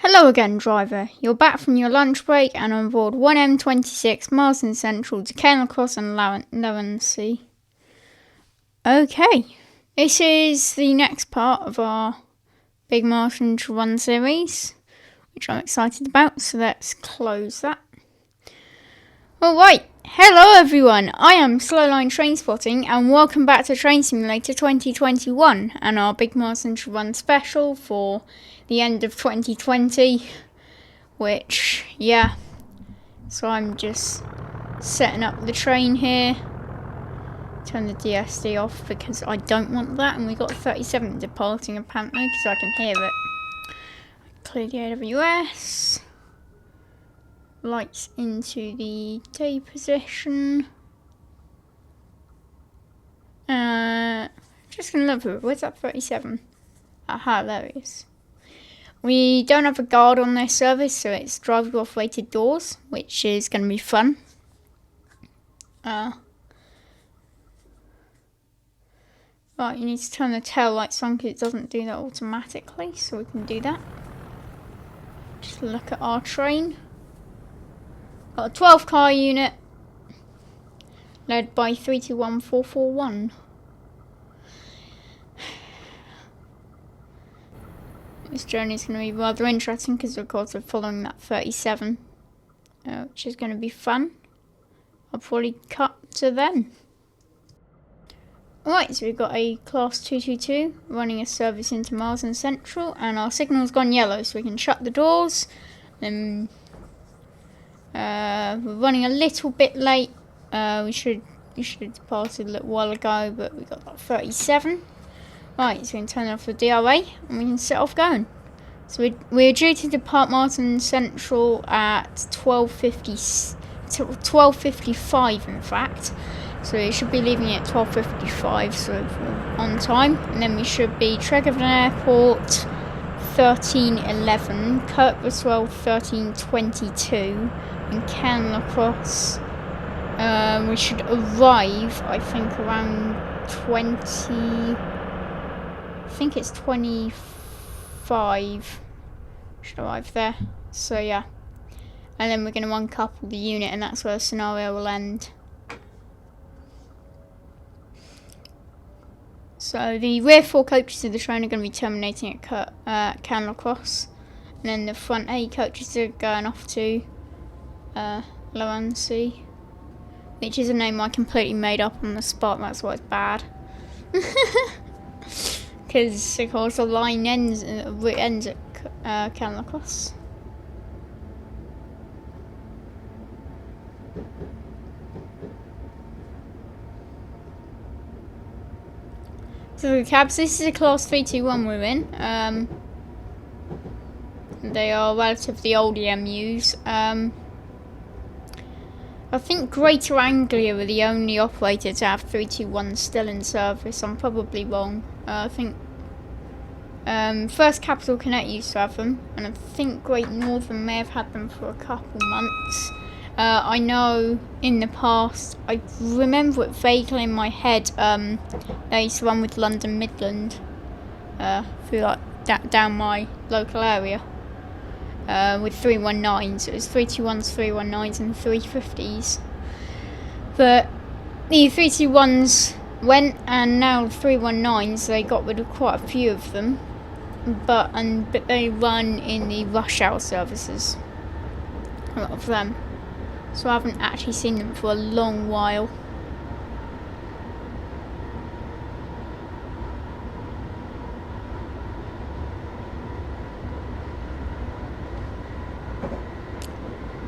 Hello again, driver. You're back from your lunch break and on board 1M26 Marsdon Central to Cairnlochross and Lerransea. Okay, this is the next part of our Big Marsdonshire Run series, which I'm excited about, so let's close that. Alright, hello everyone, I am Slowline Train Spotting and welcome back to Train Simulator 2021 and our Big Marsdonshire Run special for the end of 2020, which, yeah, so I'm just setting up the train here. Turn the DSD off because I don't want that, and we got 37 departing apparently because I can hear it. Clear the AWS. Lights into the day position. Just gonna look for it. Where's that 37? Aha, there it is. We don't have a guard on this service, so it's driver operated doors, which is gonna be fun. Right, you need to turn the tail lights on because it doesn't do that automatically, so we can do that. Just look at our train. Got a 12 car unit, led by 321441. This journey is going to be rather interesting because of course we're following that 37, which is going to be fun. I'll probably cut to then. Alright, so we've got a class 222 running a service into Marsdon Central, and our signal's gone yellow, so we can shut the doors. Then we're running a little bit late. We should have departed a little while ago, but we got that 37. Right, so we can turn off the DRA and we can set off going. So we're due to depart Marsdon Central at 12:55 in fact. So we should be leaving at 12:55, so we're on time. And then we should be Tregavan Airport 13:11, Kirkbroswell 13:22, and Cairnlochross. We should arrive, I think, around 20. I think it's 25. Should arrive there. So yeah, and then we're going to uncouple the unit, and that's where the scenario will end. So the rear four coaches of the train are going to be terminating at Cairnlochross, and then the front 8 coaches are going off to Lerransea, which is a name I completely made up on the spot. That's why it's bad. Because of course the line ends at Cairnlochross. So the cabs, this is a class 321 we're in. They are relatively old EMUs. I think Greater Anglia are the only operator to have 321 still in service. I'm probably wrong. I think First Capital Connect used to have them, and I think Great Northern may have had them for a couple months. I know in the past, I remember it vaguely in my head, they used to run with London Midland through like down my local area with 319s. It was 321s, 319s and 350s. But the 321s went, and now 319s, they got rid of quite a few of them, but they run in the rush hour services, a lot of them. So I haven't actually seen them for a long while.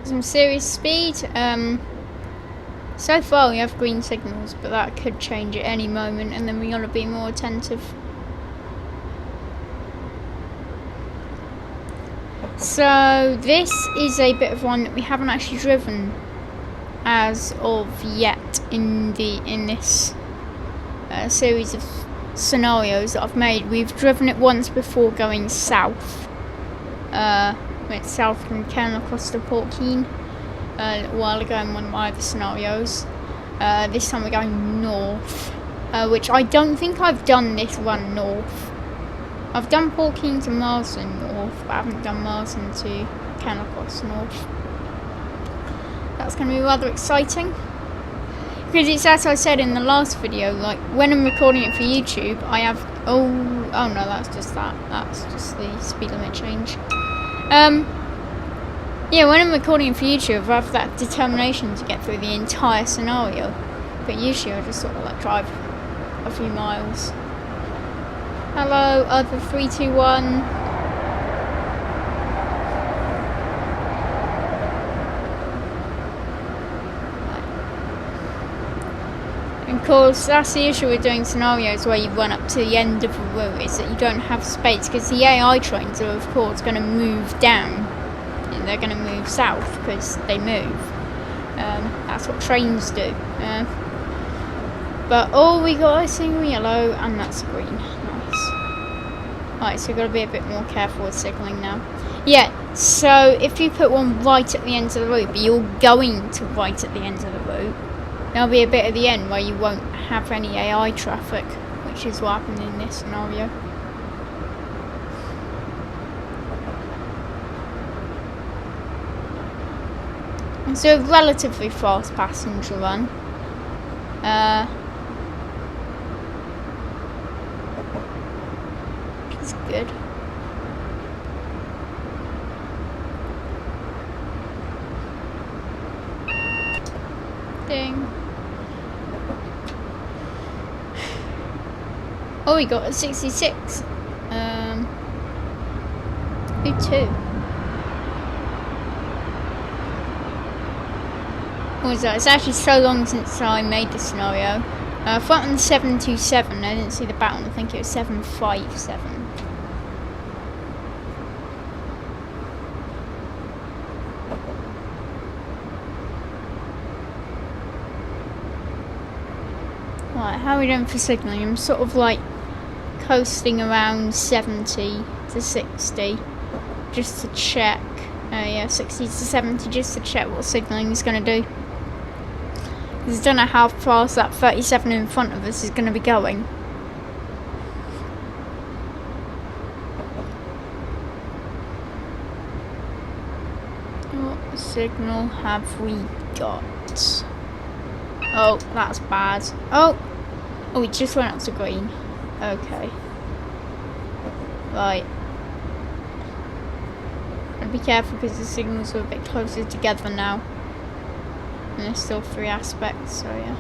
Some serious speed. So far we have green signals, but that could change at any moment, and then we gotta be more attentive. So this is a bit of one that we haven't actually driven as of yet in this series of scenarios that I've made. We've driven it once before going south. Went south from Cairnlochross to Port Keane a little while ago in one of my other scenarios. This time we're going north, which I don't think I've done this run north. I've done Porking to Marsden North, but I haven't done Marsden to Cairnlochross North. That's going to be rather exciting. Because it's as I said in the last video, like when I'm recording it for YouTube, I have oh no, that's just the speed limit change. Yeah, when I'm recording it for YouTube, I have that determination to get through the entire scenario. But usually I just sort of like drive a few miles. Hello, other 321. Of course, that's the issue with doing scenarios where you run up to the end of a route, is that you don't have space, because the AI trains are of course going to move down, and they're going to move south because they move. That's what trains do. But oh, we got a single yellow, and that's green. Nice. Right, so we've got to be a bit more careful with signalling now. Yeah, so if you put one right at the end of the route, but you're going to right at the end of the route, there'll be a bit at the end where you won't have any AI traffic, which is what happened in this scenario. It's a relatively fast passenger run. It's good. Ding. Oh, we got a 66. Who two? What was that? It's actually so long since I made the scenario. Front on the 727. I didn't see the back one. I think it was 757. Right, how are we doing for signalling? I'm sort of like coasting around 70 to 60 just to check. Yeah, 60 to 70 just to check what signalling is going to do. Because I don't know how fast that 37 in front of us is going to be going. What signal have we got? Oh, that's bad. Oh, we just went up to green. Okay. Right. Gotta be careful because the signals are a bit closer together now. And there's still 3 aspects, so yeah.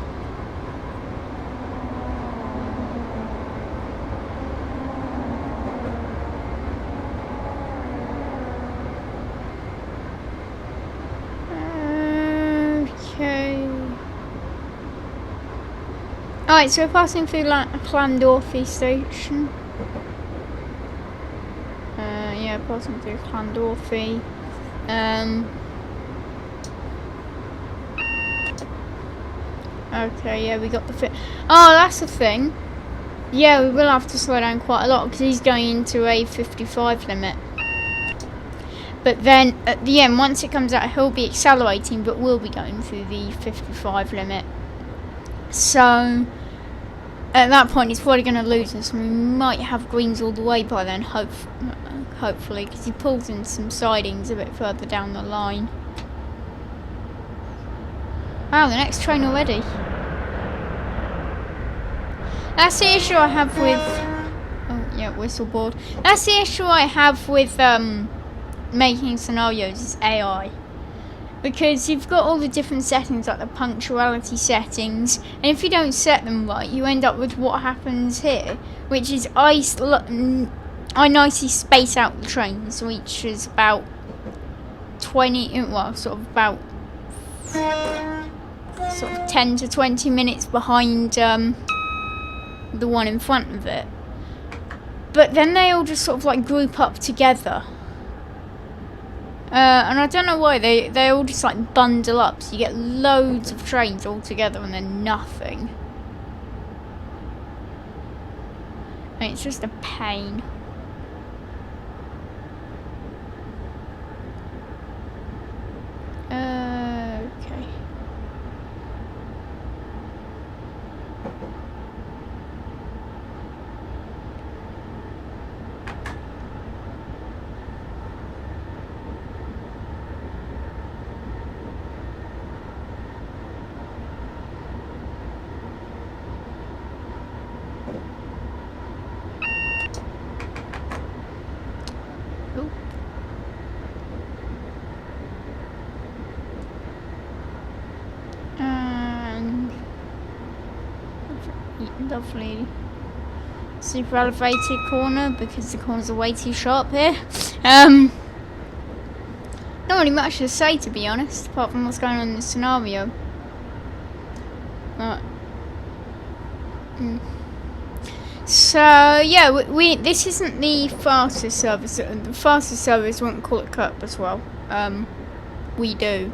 Alright, so we're passing through Cairnlochross station. Yeah, passing through Cairnlochross. Okay, yeah, we got the fit. Oh, that's the thing. Yeah, we will have to slow down quite a lot because he's going into a 55 limit. But then at the end, once it comes out, he'll be accelerating, but we'll be going through the 55 limit. So at that point, he's probably going to lose us, and we might have greens all the way by then, hopefully, because he pulls in some sidings a bit further down the line. Wow, the next train already. That's the issue I have with... Oh, yeah, whistle board. That's the issue I have with making scenarios, is AI. Because you've got all the different settings, like the punctuality settings, and if you don't set them right, you end up with what happens here, which is I nicely space out the trains, which is about 20, well, sort of about 10 to 20 minutes behind the one in front of it. But then they all just sort of like group up together. And I don't know why, they all just like bundle up, so you get loads of trains all together and then nothing. And it's just a pain. Okay. lovely super elevated corner because the corners are way too sharp here. Not really much to say, to be honest, apart from what's going on in the scenario. So yeah, this isn't the fastest service. The fastest service won't call it Cup as well. We do.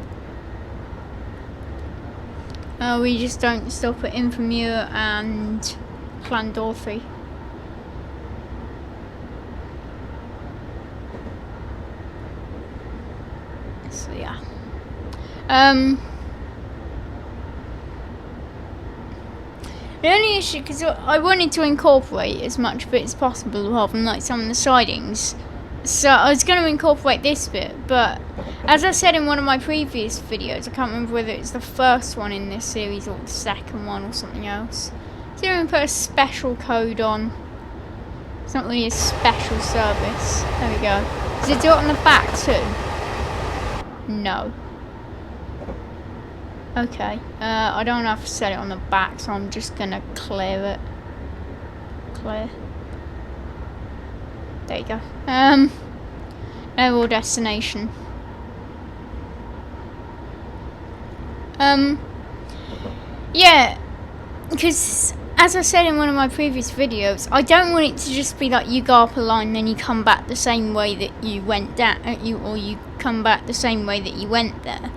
We just don't stop at Invermere and Llandorthy. So yeah. The only issue, because I wanted to incorporate as much of it as possible rather than like some of the sidings. So I was going to incorporate this bit, but as I said in one of my previous videos, I can't remember whether it's the first one in this series or the second one or something else. So I'm going to put a special code on. It's not really a special service. There we go. Does it do it on the back too? No. Okay. I don't have to set it on the back, so I'm just going to clear it. Clear. There you go. Overall destination. Yeah, because as I said in one of my previous videos, I don't want it to just be like you go up a line, then you come back the same way that you went down, or you come back the same way that you went there.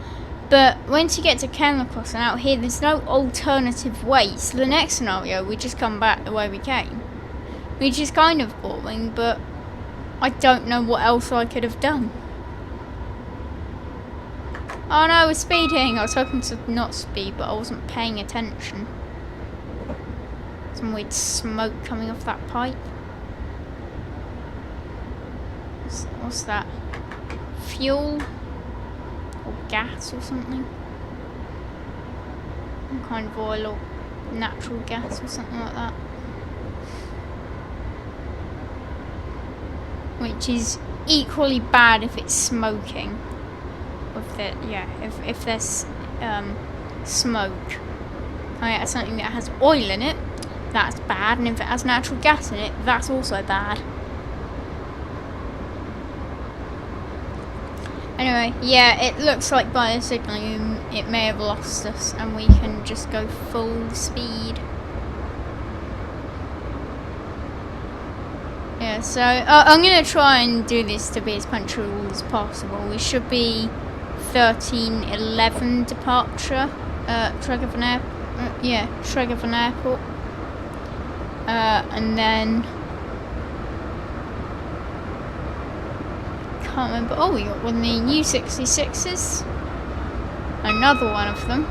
But once you get to Cairnlochross and out here, there's no alternative way. So the next scenario, we just come back the way we came, which is kind of boring, but I don't know what else I could have done. Oh no, we're speeding. I was hoping to not speed, but I wasn't paying attention. Some weird smoke coming off that pipe. What's that? Fuel? Or gas or something? Some kind of oil or natural gas or something like that. Which is equally bad if it's smoking. If there's smoke. Oh yeah, something that has oil in it, that's bad, and if it has natural gas in it, that's also bad. Anyway, yeah, it looks like by the signalling it may have lost us, and we can just go full speed. Yeah, so I'm going to try and do this to be as punctual as possible. We should be 13:11 departure, Tregavan Airport, and then can't remember. Oh, we got one of the U66s, another one of them,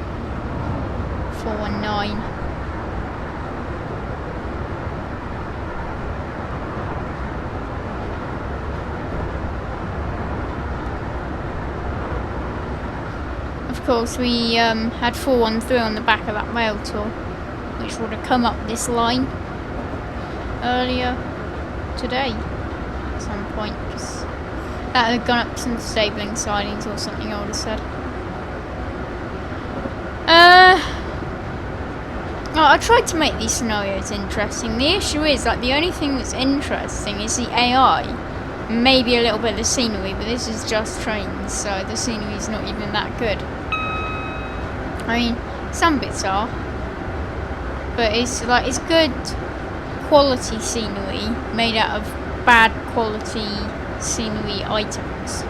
419. Of course, we had 413 on the back of that rail tour, which would have come up this line earlier today at some point, because that had gone up some stabling sidings or something, I would have said. I tried to make these scenarios interesting. The issue is, like, the only thing that's interesting is the AI. Maybe a little bit of the scenery, but this is just trains, so the scenery's not even that good. I mean, some bits are, but it's good quality scenery made out of bad quality scenery items.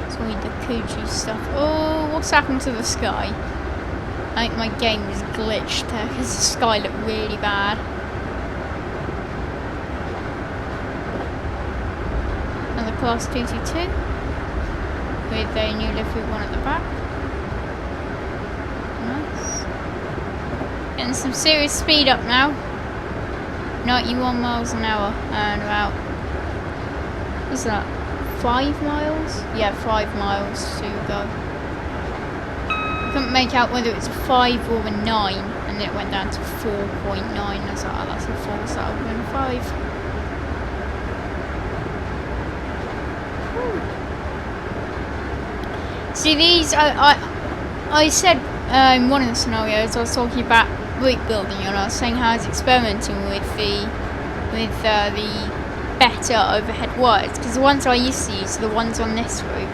It's all the Kuju stuff. Oh, what's happened to the sky? I think my game was glitched there because the sky looked really bad. Another class 222 with a new livery one at the back. Nice. Getting some serious speed up now. 91 miles an hour and about, what's that, 5 miles? Yeah, 5 miles to go. I couldn't make out whether it's a 5 or a 9, and then it went down to 4.9. I was like, oh, that's a 4, so I'll go in 5. Whew. See, these, I said in one of the scenarios, I was talking about route building, and I was saying how I was experimenting with the better overhead wires, because the ones I used to use are the ones on this route.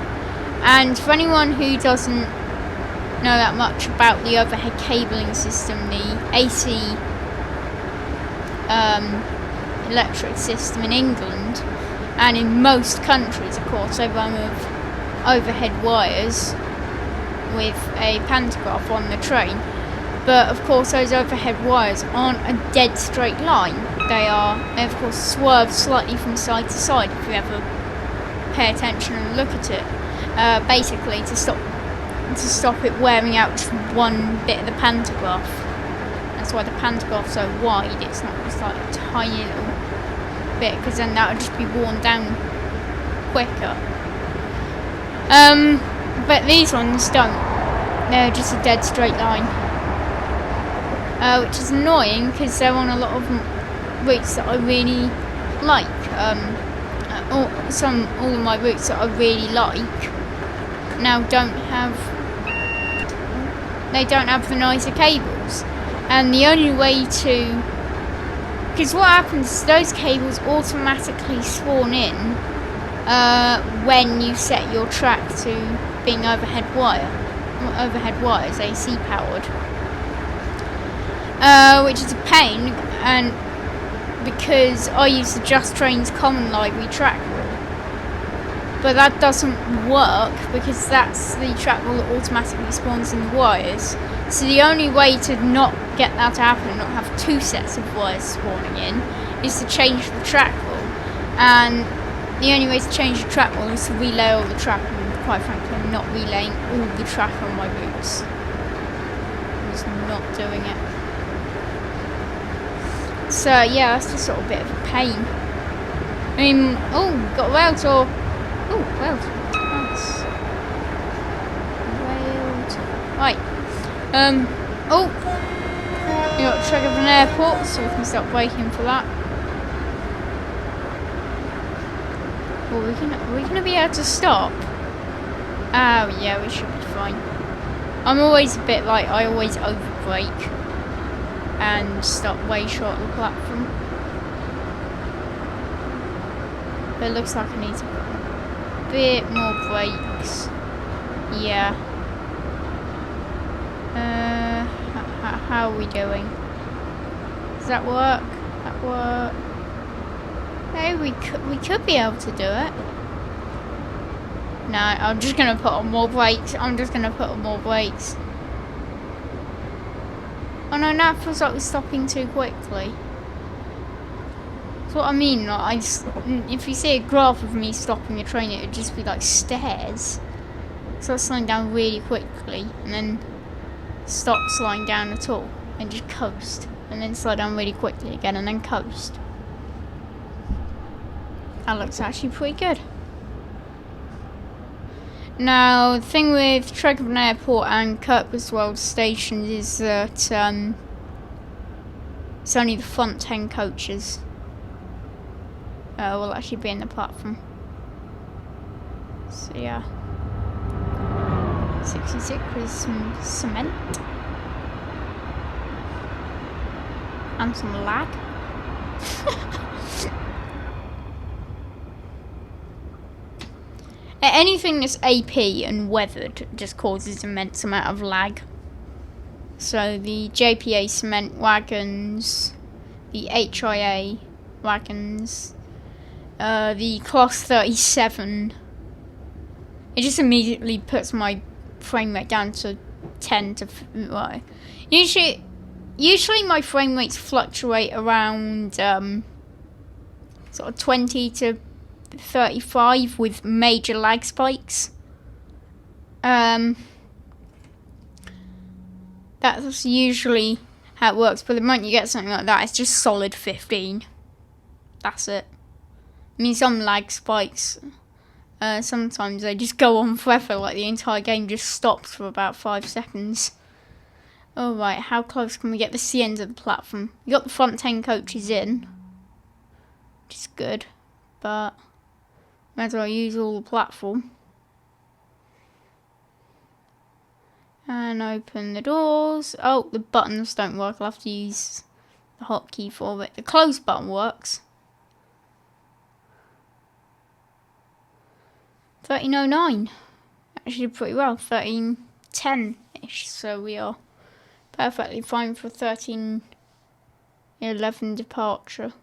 And for anyone who doesn't know that much about the overhead cabling system, the AC electric system in England, and in most countries, of course, they run with overhead wires with a pantograph on the train. But of course those overhead wires aren't a dead straight line. They of course swerve slightly from side to side if you ever pay attention and look at it. Basically to stop it wearing out just one bit of the pantograph. That's why the pantograph's so wide, it's not just like a tiny little bit, because then that would just be worn down quicker. But these ones don't. They're just a dead straight line. Which is annoying because they're on a lot of routes that I really like. All of my routes that I really like now don't have the nicer cables. And the only way to, because what happens is those cables automatically spawn in when you set your track to being overhead wires, AC powered, which is a pain, and because I use the Just Trains Common Library track rule, but that doesn't work because that's the track rule that automatically spawns in the wires. So the only way to not get that to happen and not have two sets of wires spawning in is to change the track rule, and the only way to change the track rule is to relay all the track, and quite frankly I'm not relaying all the track on my routes. I'm just not doing it. So yeah, that's just sort of a bit of a pain. I mean, oh, got a rail tour. Oh, rail tour. Nice. Rail tour. Right. Oh, we got to check of an airport, so we can start braking for that. Well, are we gonna be able to stop? Oh yeah, we should be fine. I'm always a bit like, I always over brake and stop way short of the platform. But it looks like I need to put a bit more brakes. Yeah. How are we doing? Does that work? That work? Hey, we could be able to do it. No, I'm just gonna put on more brakes. Oh no, now it feels like we're stopping too quickly. That's what I mean. Like, if you see a graph of me stopping a train, it would just be like stairs. Start slowing down really quickly, and then stop slowing down at all, and just coast, and then slow down really quickly again, and then coast. That looks actually pretty good. Now, the thing with Tregorn Airport and Kirkwoodswell stations is that it's only the front 10 coaches will actually be in the platform. So yeah. 66 with some cement. And some lag. Anything that's AP and weathered just causes immense amount of lag. So the JPA cement wagons, the HIA wagons, the Class 37, it just immediately puts my frame rate down to 10 to... Right. Usually my frame rates fluctuate around sort of 20 to 35 with major lag spikes. That's usually how it works, but the moment you get something like that, it's just solid 15. That's it. I mean, some lag spikes, sometimes they just go on forever, like the entire game just stops for about 5 seconds. Alright, how close can we get the ends of the platform? You got the front 10 coaches in, which is good, but might as well use all the platform. And open the doors. Oh, the buttons don't work. I'll have to use the hotkey for it. The close button works. 1309. Actually did pretty well. 1310-ish. So we are perfectly fine for 1311 departure.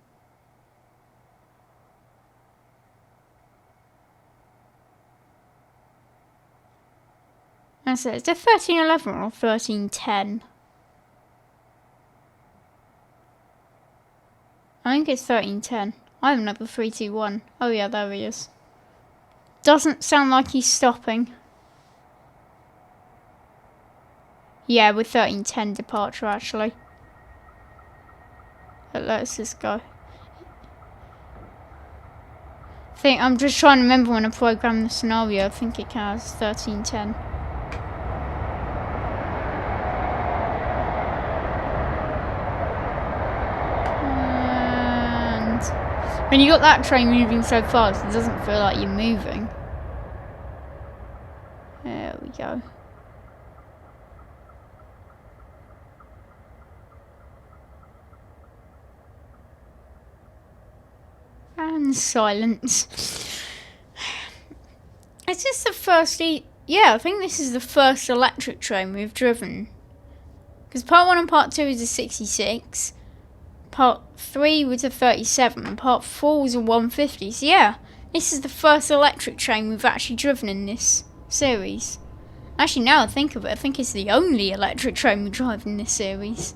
That's it. Is it 1311 or 1310? I think it's 1310. I have another 321. Oh yeah, there he is. Doesn't sound like he's stopping. Yeah, we're 1310 departure actually. But let's just go. I'm just trying to remember when I programmed the scenario. I think it has 1310. When you got that train moving so fast, it doesn't feel like you're moving. There we go. And silence. Is this the first... Yeah, I think this is the first electric train we've driven. Because part 1 and part 2 is a 66. Part 3 was a 37, part 4 was a 150, so yeah, this is the first electric train we've actually driven in this series. Actually, now I think of it, I think it's the only electric train we drive in this series.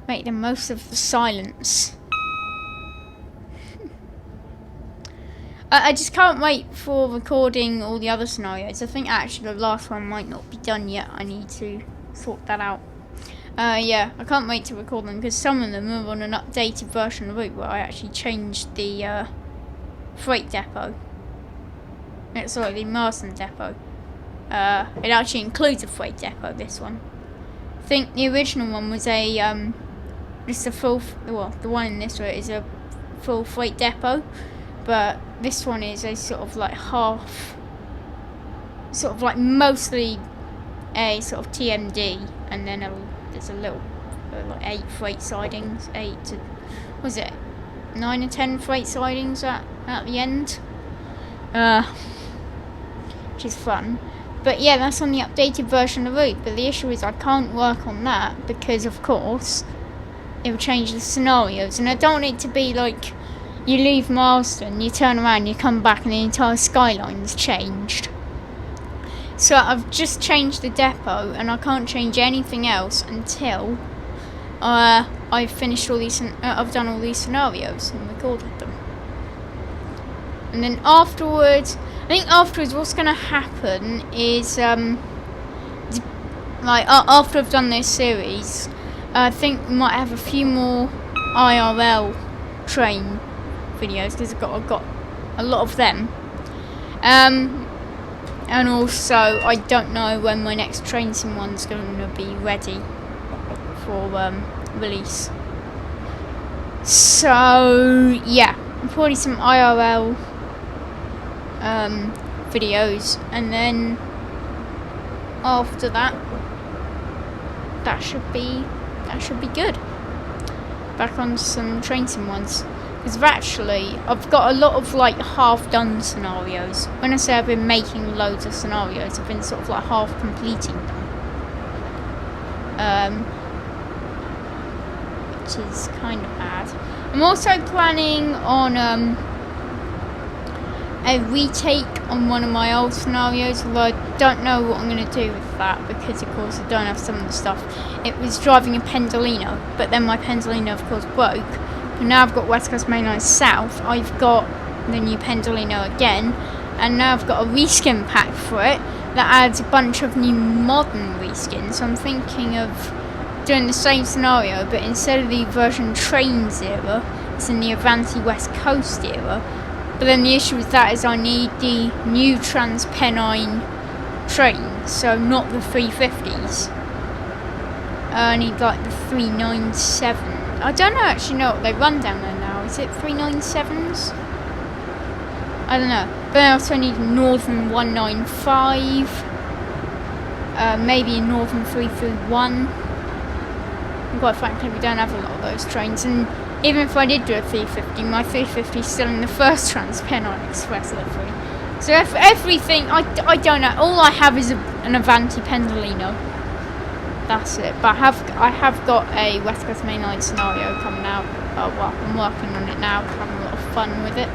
Make the most of the silence. I just can't wait for recording all the other scenarios. I think actually the last one might not be done yet, I need to sort that out. Yeah, I can't wait to record them because some of them are on an updated version of the route where I actually changed the freight depot. Sorry, the Marsdon depot. It actually includes a freight depot, this one. I think the original one was a, just a full, well, the one in this route is a full freight depot, but this one is a sort of like half, sort of like mostly a sort of TMD, and then there's a little, like 8 freight sidings, 8 to, what was it, 9 or 10 freight sidings at the end, which is fun. But yeah, that's on the updated version of the route, but the issue is I can't work on that because, of course, it will change the scenarios, and I don't want it to be like, you leave Marsden, you turn around, you come back, and the entire skyline's changed. So I've just changed the depot, and I can't change anything else until I've finished all these. I've done all these scenarios and recorded them. And then afterwards, I think afterwards, what's going to happen is, like after I've done this series, I think we might have a few more IRL train videos because I've got a lot of them. And also, I don't know when my next train sim one's going to be ready for release. So yeah, probably some IRL videos, and then after that, that should be good. Back on some train sim ones. Because actually, I've got a lot of like half-done scenarios. When I say I've been making loads of scenarios, I've been sort of like half completing them. Which is kind of bad. I'm also planning on a retake on one of my old scenarios, although I don't know what I'm going to do with that because, of course, I don't have some of the stuff. It was driving a Pendolino, but then my Pendolino, of course, broke. And now I've got West Coast Mainline South, I've got the new Pendolino again, and now I've got a reskin pack for it that adds a bunch of new modern reskins. So I'm thinking of doing the same scenario, but instead of the version Trains era, it's in the Avanti West Coast era. But then the issue with that is I need the new Transpennine trains, so not the 350s. I need like the 397. I don't actually know what they run down there now. Is it 397s? I don't know. But I also need Northern 195. Maybe a Northern 331. And quite frankly, we don't have a lot of those trains. And even if I did do a 350, my 350 is still in the first Trans-Pennine Express livery. So everything, I don't know. All I have is an Avanti Pendolino. That's it. But I have got a West Coast Mainline scenario coming out. Well, I'm working on it now. Having a lot of fun with it.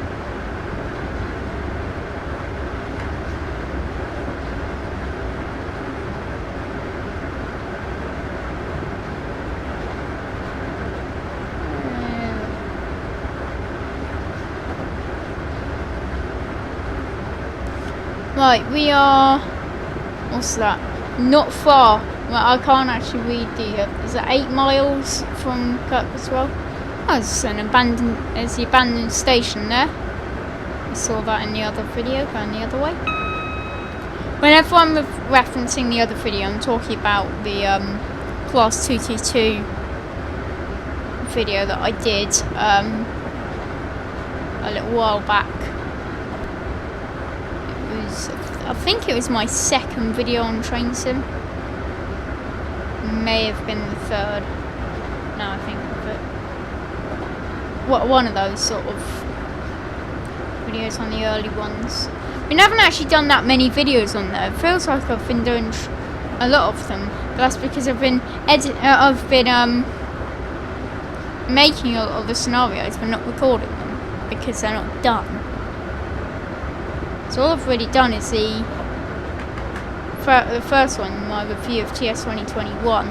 Right, we are. What's that? Not far. Well, I can't actually read the. Is it 8 miles from Kirkwoodswell? Oh, it's an abandoned. There's the abandoned station there. I saw that in the other video, going the other way. Whenever I'm referencing the other video, I'm talking about the Class 222 video that I did a little while back. I think it was my second video on Train Sim. May have been the third. Now I think of it. One of those sort of videos on the early ones. We haven't actually done that many videos on there. It feels like I've been doing a lot of them, but that's because I've been making a lot of the scenarios, but not recording them because they're not done. So all I've really done is the first one, my review of TS2021,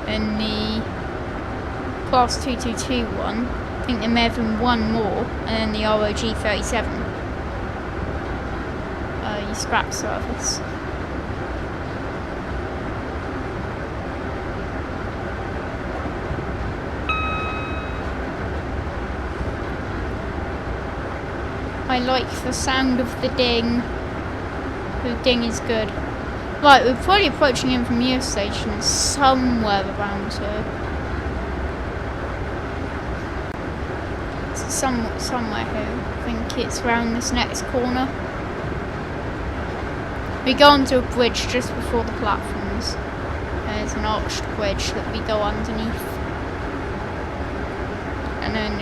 and the Class 222 one. I think there may have been one more, and then the ROG 37. Your scrap service. I like the sound of the ding. The ding is good. Right, we're probably approaching Invermere Station somewhere around here. It's somewhere here. I think it's round this next corner. We go onto a bridge just before the platforms. There's an arched bridge that we go underneath. And then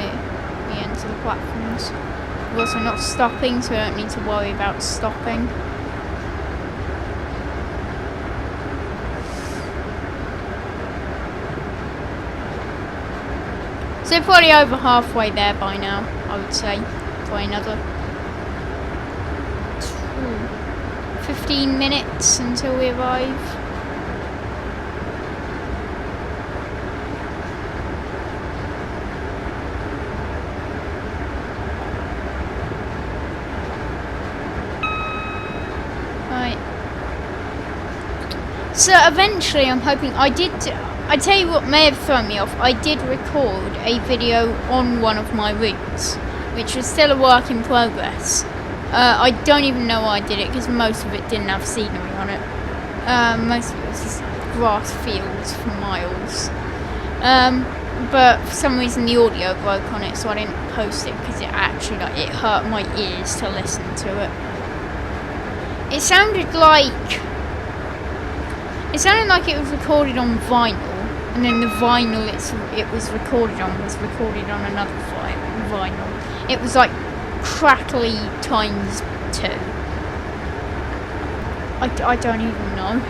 we enter the platforms. We're also not stopping, so we don't need to worry about stopping. So we're probably over halfway there by now, I would say. Probably another 15 minutes until we arrive. So eventually I'm hoping I tell you what may have thrown me off. I did record a video on one of my routes, which was still a work in progress. I don't even know why I did it, because most of it didn't have scenery on it. Most of it was just grass fields for miles. But for some reason the audio broke on it, so I didn't post it, because it actually, it hurt my ears to listen to it. It sounded like it was recorded on vinyl, and then the vinyl it was recorded on another vinyl. It was like crackly times 2. I don't even know.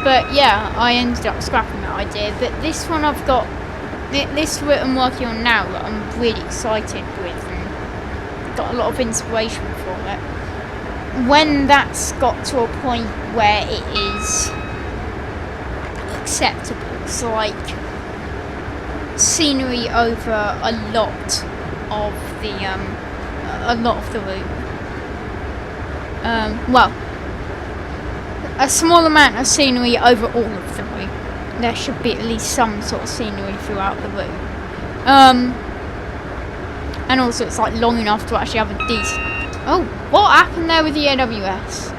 But yeah, I ended up scrapping that idea. But this one I've got. This route I'm working on now that I'm really excited with and got a lot of inspiration from it. When that's got to a point where it is acceptable, so like scenery over a lot of the route. Well, a small amount of scenery over all of the route. There should be at least some sort of scenery throughout the route. And also it's like long enough to actually have a decent... Oh, what happened there with the AWS?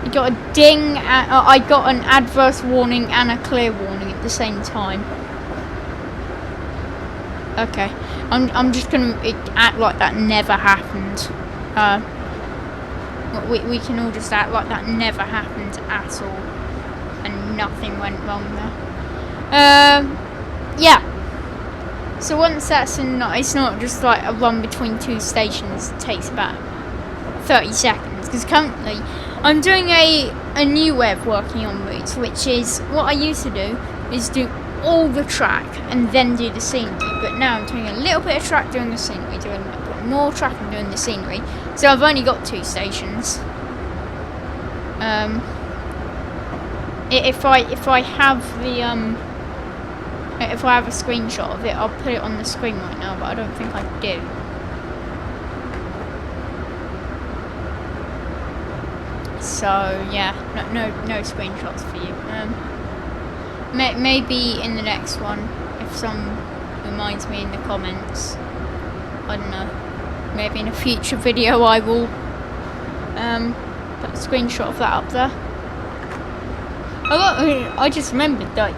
You got a ding, I got an adverse warning and a clear warning at at the same time. Okay, I'm just gonna act like that never happened. We can all just act like that never happened at all, and nothing went wrong there. Yeah. So once that's in, it's not just like a run between two stations. It takes about 30 seconds. Because currently, I'm doing a new way of working on routes, which is what I used to do is do all the track and then do the scenery. But now I'm doing a little bit of track doing the scenery, doing a bit more track and doing the scenery. So I've only got 2 stations. If I have the if I have a screenshot of it, I'll put it on the screen right now, but I don't think I do. So yeah, no screenshots for you. Maybe in the next one, if someone reminds me in the comments. I don't know. Maybe in a future video I will put a screenshot of that up there. I just remembered that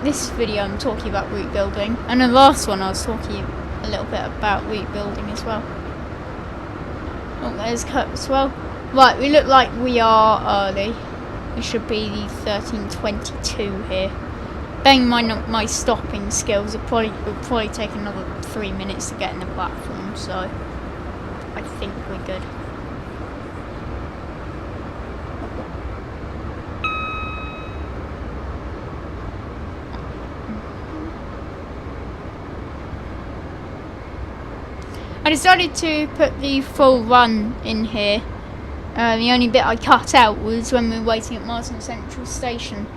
this video I'm talking about route building, and the last one I was talking a little bit about route building as well. Oh, there's Kurt as well. Right, we look like we are early. We should be the 13:22 here. Bearing in mind my stopping skills, it will probably take another 3 minutes to get in the platform, so I think we're good. I decided to put the full run in here. The only bit I cut out was when we were waiting at Marsdon Central station.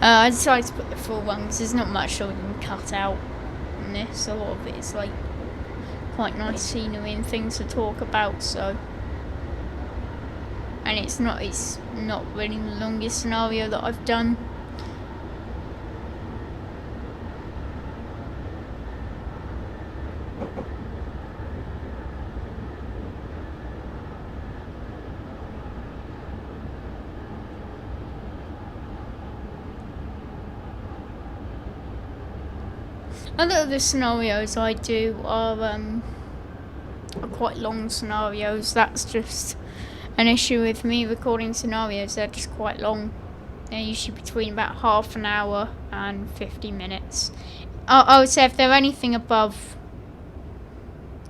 I decided to put the full run because there's not much I can cut out in this. A lot of it is like quite nice scenery and things to talk about. So, and it's not really the longest scenario that I've done. A lot of the scenarios I do are quite long scenarios. That's just an issue with me recording scenarios. They're just quite long. They're usually between about half an hour and 50 minutes. I would say if they're anything above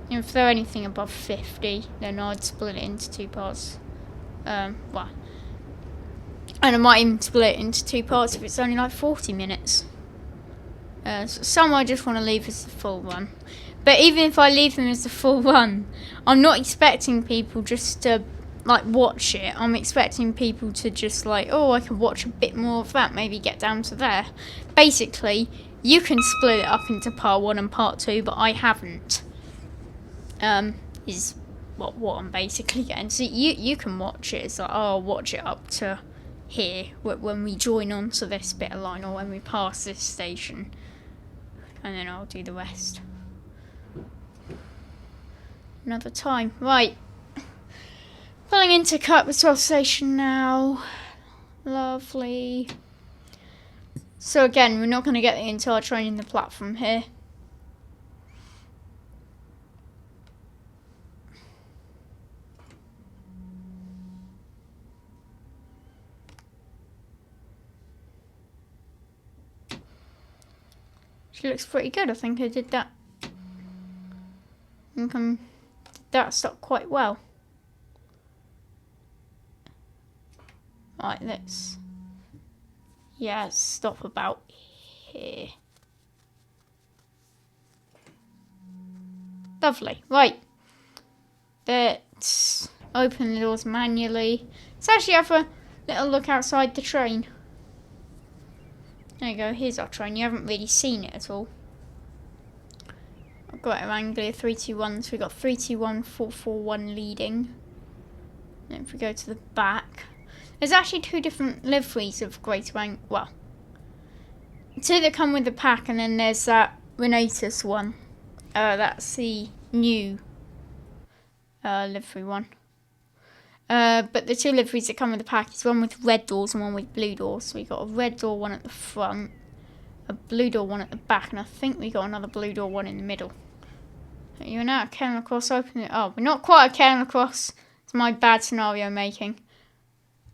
50, then I'd split it into 2 parts. And I might even split it into 2 parts if it's only like 40 minutes. Some I just want to leave as the full run. But even if I leave them as the full run, I'm not expecting people just to like watch it. I'm expecting people to just like, oh, I can watch a bit more of that, maybe get down to there. Basically, you can split it up into part 1 and part 2, but I haven't. Is what I'm basically getting. So you can watch it. It's like, oh, I'll watch it up to here when we join on to this bit of line, or when we pass this station. And then I'll do the rest another time. Right. Pulling into Cairnlochross station now. Lovely. So again, we're not going to get the entire train in the platform here. She looks pretty good. I think I did that. I think I did that stop quite well. Right, let's stop about here. Lovely. Right. Let's open the doors manually. Let's actually have a little look outside the train. There you go, here's our train. You haven't really seen it at all. I've got it Anglia 321, so we've got 321, 441 leading. And if we go to the back, there's actually 2 different liveries of Greater Anglia. Well, 2 that come with the pack, and then there's that Renatus one. That's the new livery one. But the 2 liveries that come with the pack is one with red doors and one with blue doors. So we've got a red door one at the front, a blue door one at the back, and I think we got another blue door one in the middle. You're now at Cairnlochross, open it. Oh, we're not quite at Cairnlochross. It's my bad scenario making.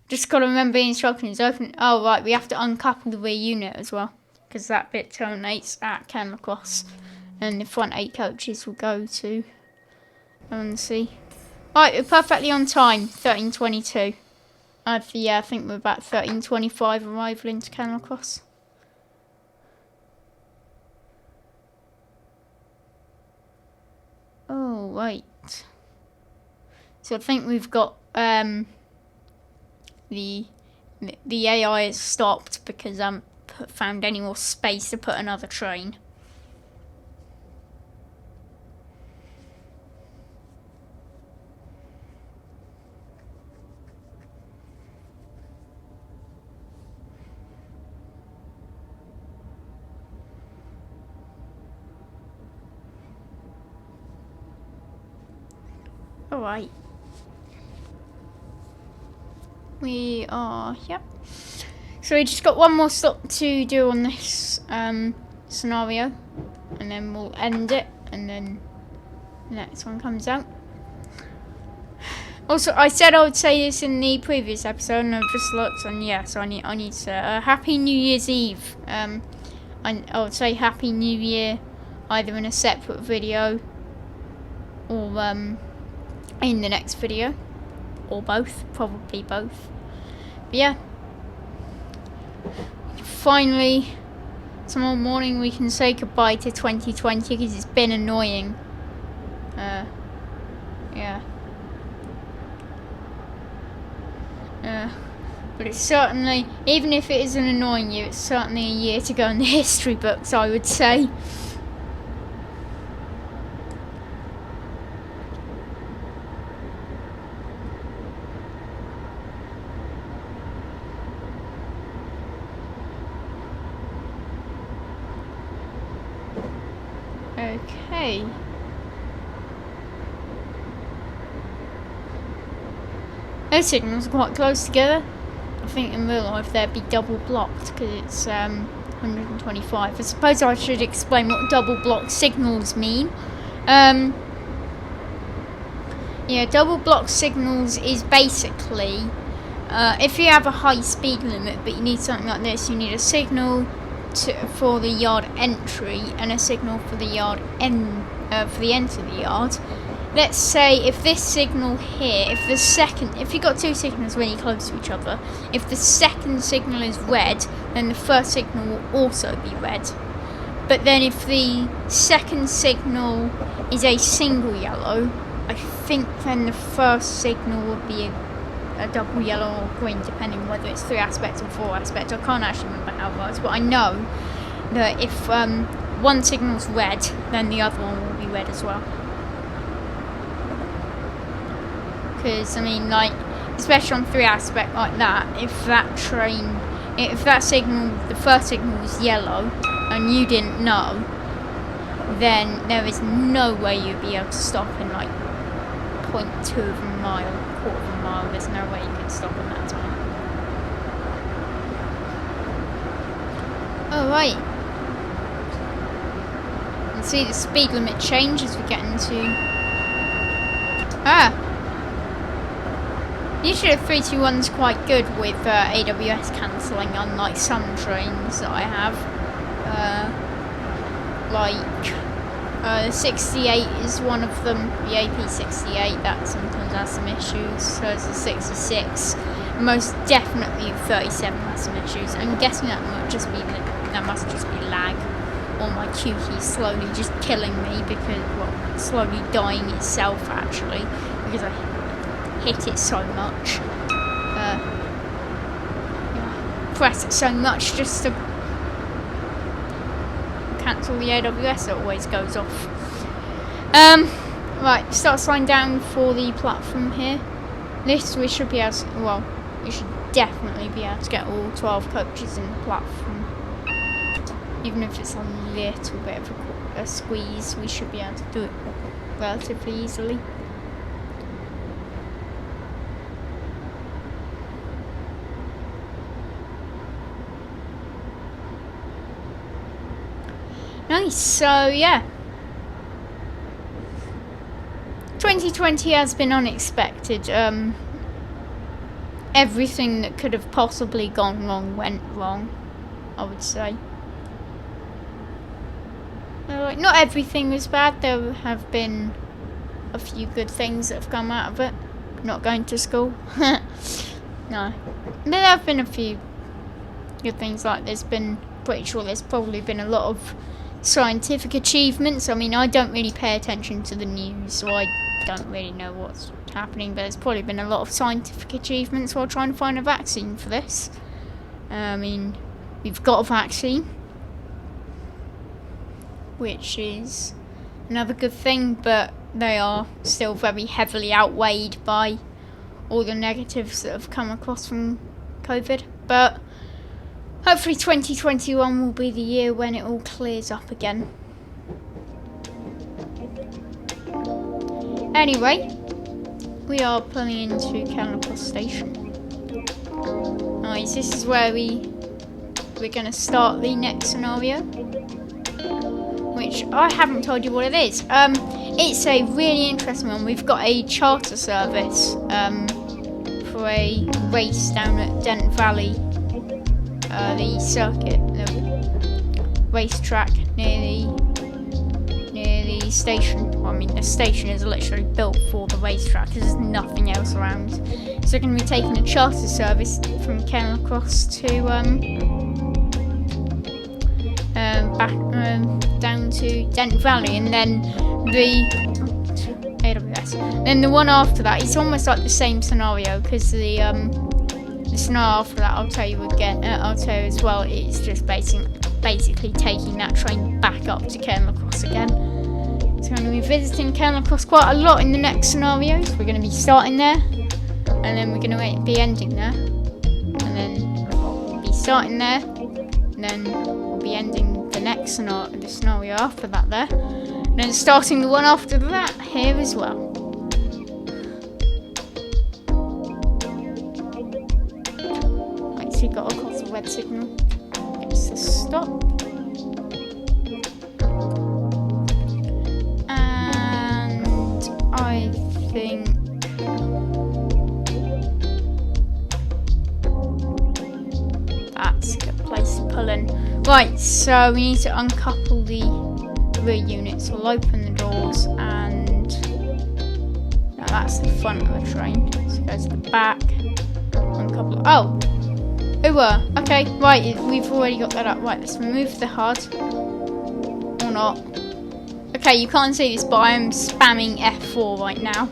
Just got to remember the instructions. Open. Oh, right, we have to uncouple the rear unit as well, because that bit terminates at Cairnlochross, and the front 8 coaches will go to Lerransea. Right, we're perfectly on time. 13:22. I think we're about 13:25 arrival into Cairnlochross. Oh, right. So I think we've got the AI has stopped because I haven't found any more space to put another train. Alright. We are, yep. So we just got one more stop to do on this scenario, and then we'll end it, and then the next one comes out. Also, I said I would say this in the previous episode, and I've just looked, and yeah, so I need to say Happy New Year's Eve. I would say Happy New Year, either in a separate video, or in the next video, or both, probably both. But yeah, finally, tomorrow morning we can say goodbye to 2020 because it's been annoying. Yeah. But it's certainly, even if it isn't annoying you, it's certainly a year to go in the history books, I would say. Okay. Those signals are quite close together. I think in real life they'd be double blocked because it's 125. I suppose I should explain what double block signals mean. Yeah, double block signals is basically if you have a high speed limit but you need something like this, you need a signal for the yard entry and a signal for the yard for the end of the yard. Let's say if this signal here, if you've got two signals really close to each other, if the second signal is red, then the first signal will also be red. But then if the second signal is a single yellow, I think then the first signal would be a double yellow or green, depending whether it's 3 aspects or 4 aspects. I can't actually remember how it works, but I know that if one signal's red, then the other one will be red as well. Because, I mean, like, especially on 3 aspect like that, if that signal, the first signal was yellow, and you didn't know, then there is no way you'd be able to stop in, like, 0.2 of a mile, quarter of a mile. There's no way you can stop in that time. Alright. You can see the speed limit change as we get into... Usually 321's quite good with AWS cancelling, unlike some trains that I have. The 68 is one of them, the AP68, that sometimes has some issues, so it's the 66. Most definitely the 37 has some issues. I'm guessing that must just be lag, or my Q key slowly just killing me because, well, slowly dying itself actually, because I hit it so much. Press it so much just to cancel the AWS, it always goes off. Right, start sliding down for the platform here. This we should be able to, well, we should definitely be able to get all 12 coaches in the platform. Even if it's a little bit of a squeeze, we should be able to do it relatively easily. Nice. So yeah, 2020 has been unexpected. Everything that could have possibly gone wrong went wrong, I would say. Not everything was bad. There have been a few good things that have come out of it. Not going to school. No. There have been a few good things, like pretty sure there's probably been a lot of scientific achievements. I mean, I don't really pay attention to the news, so I don't really know what's happening, but there's probably been a lot of scientific achievements while trying to find a vaccine for this. I mean, we've got a vaccine, which is another good thing, but they are still very heavily outweighed by all the negatives that have come across from COVID. But hopefully 2021 will be the year when it all clears up again. Anyway, we are pulling into Cairnlochross Station. Nice, this is where we're going to start the next scenario, which I haven't told you what it is. It's a really interesting one. We've got a charter service for a race down at Dent Valley, the circuit, the racetrack near the station. Well, I mean, the station is literally built for the racetrack because there's nothing else around. So we're going to be taking a charter service from Cairnlochross to back down to Dent Valley, and then the AWS. Then the one after that, it's almost like the same scenario, because the scenario after that, I'll tell you again. I'll tell you as well. It's just basically taking that train back up to Cairnlochross again. So I'm going to be visiting Cairnlochross quite a lot in the next scenarios. We're going to be starting there, and then we're going to be ending there, and then we'll be starting there, and then we'll be ending the next scenario after that there, and then starting the one after that here as well. Actually got across the red signal. It's a stop. I think that's a good place to pull in. Right, so we need to uncouple the rear units. We'll open the doors, and now that's the front of the train. So go to the back, uncouple. Oh, okay, right, we've already got that up. Right, let's remove the HUD, or not. Okay, you can't see this, but I am spamming F4 right now.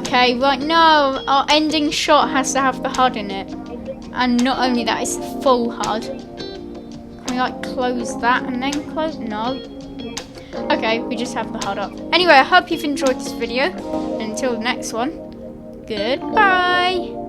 Okay, right, no, our ending shot has to have the HUD in it. And not only that, it's the full HUD. Can we, like, close that and then close? No. Okay, we just have the HUD up. Anyway, I hope you've enjoyed this video. And until the next one, goodbye.